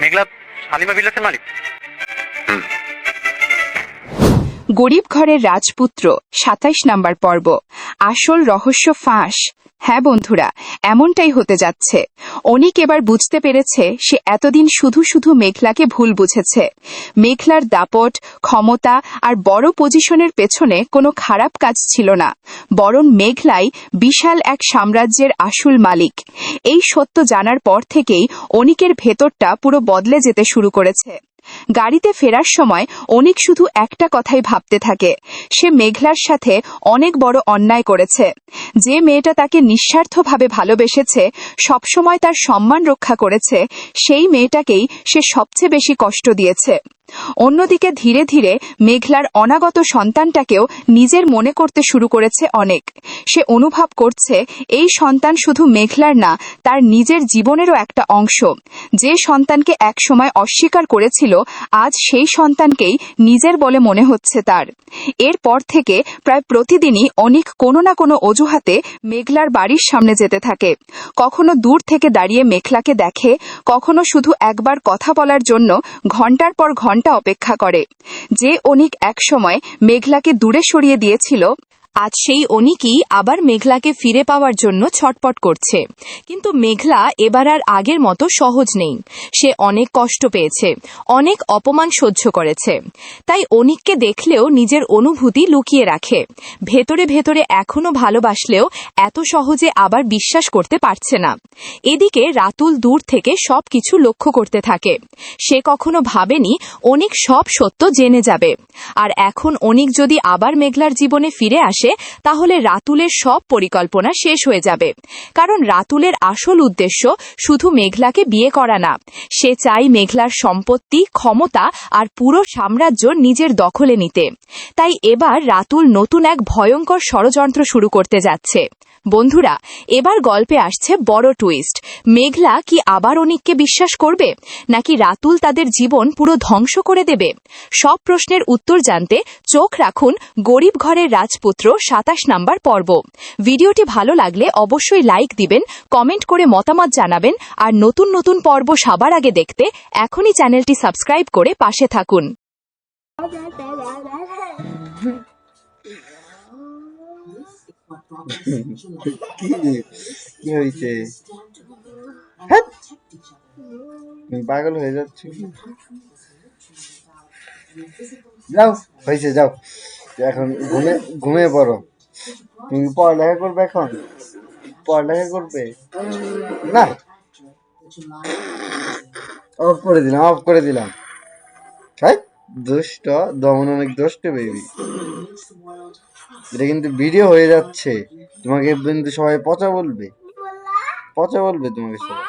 মেঘলা শালিমা বিল্ডার্সের মালিক। গরিব ঘরের রাজপুত্র ২৭ নাম্বার পর্ব। আসল রহস্য ফাঁস। হ্যাঁ বন্ধুরা, এমনটাই হতে যাচ্ছে। অনিক এবার বুঝতে পেরেছে সে এতদিন শুধু শুধু মেঘলাকে ভুল বুঝেছে। মেঘলার দাপট, ক্ষমতা আর বড় পজিশনের পেছনে কোনো খারাপ কাজ ছিল না, বরং মেঘলাই বিশাল এক সাম্রাজ্যের আসল মালিক। এই সত্য জানার পর থেকেই অনিকের ভেতরটা পুরো বদলে যেতে শুরু করেছে। গাড়িতে ফেরার সময় অনিক শুধু একটা কথাই ভাবতে থাকে, সে মেঘলার সাথে অনেক বড় অন্যায় করেছে। যে মেয়েটা তাকে নিঃস্বার্থভাবে ভালোবেসেছে, সবসময় তার সম্মান রক্ষা করেছে, সেই মেয়েটাকেই সে সবচেয়ে বেশি কষ্ট দিয়েছে। অন্যদিকে ধীরে ধীরে মেঘলার অনাগত সন্তানটাকেও নিজের মনে করতে শুরু করেছে অনেক। সে অনুভব করছে এই সন্তান শুধু মেঘলার না, তার নিজের জীবনেরও একটা অংশ। যে সন্তানকে একসময় অস্বীকার করেছিল, আজ সেই সন্তানকেই নিজের বলে মনে হচ্ছে তার। এরপর থেকে প্রায় প্রতিদিনই অনিক কোনো না কোনো অজুহাতে মেঘলার বাড়ির সামনে যেতে থাকে। কখনো দূর থেকে দাঁড়িয়ে মেঘলাকে দেখে, কখনো শুধু একবার কথা বলার জন্য ঘন্টার পর ঘন্টা অপেক্ষা করে। যে অনিক একসময় মেঘলাকে দূরে সরিয়ে দিয়েছিল, আজ সেই অনিকই আবার মেঘলাকে ফিরে পাওয়ার জন্য ছটপট করছে। কিন্তু মেঘলা এবার আর আগের মতো সহজ নেই। সে অনেক কষ্ট পেয়েছে, অনেক অপমান সহ্য করেছে। তাই অনিককে দেখলেও নিজের অনুভূতি লুকিয়ে রাখে। ভেতরে ভেতরে এখনো ভালোবাসলেও এত সহজে আবার বিশ্বাস করতে পারছে না। এদিকে রাতুল দূর থেকে সবকিছু লক্ষ্য করতে থাকে। সে কখনো ভাবেনি অনিক সব সত্য জেনে যাবে। আর এখন অনিক যদি আবার মেঘলার জীবনে ফিরে আসে, তাহলে রাতুলের সব পরিকল্পনা শেষ হয়ে যাবে। কারণ রাতুলের আসল উদ্দেশ্য শুধু মেঘলাকে বিয়ে করা না, সে চায় মেঘলার সম্পত্তি, ক্ষমতা আর পুরো সাম্রাজ্য নিজের দখলে নিতে। তাই এবার রাতুল নতুন এক ভয়ঙ্কর ষড়যন্ত্র শুরু করতে যাচ্ছে। বন্ধুরা, এবার গল্পে আসছে বড় টুইস্ট। মেঘলা কি আবার অনিককে বিশ্বাস করবে, নাকি রাতুল তাদের জীবন পুরো ধ্বংস করে দেবে? সব প্রশ্নের উত্তর জানতে চোখ রাখুন গরিব ঘরের রাজপুত্র ২৭ নাম্বার পর্ব। ভিডিওটি ভালো লাগলে অবশ্যই লাইক দিবেন, কমেন্ট করে মতামত জানাবেন, আর নতুন নতুন পর্ব সবার আগে দেখতে এখনই চ্যানেলটি সাবস্ক্রাইব করে পাশে থাকুন। কি হয়েছে? হ্যাঁ, তুমি পাগল হয়ে যাচ্ছ। যাও, হয়েছে, যাও এখন ঘুমিয়ে পড়ো। তুমি পড়ালেখা করবে, এখন পড়ালেখা করবে না? অফ করে দিলাম। হ্যাঁ, দুষ্ট দমন অনেক দুষ্ট বেবি। এটা কিন্তু ভিডিও হয়ে যাচ্ছে, তোমাকে কিন্তু সবাই পচা বলবে তোমাকে সবাই।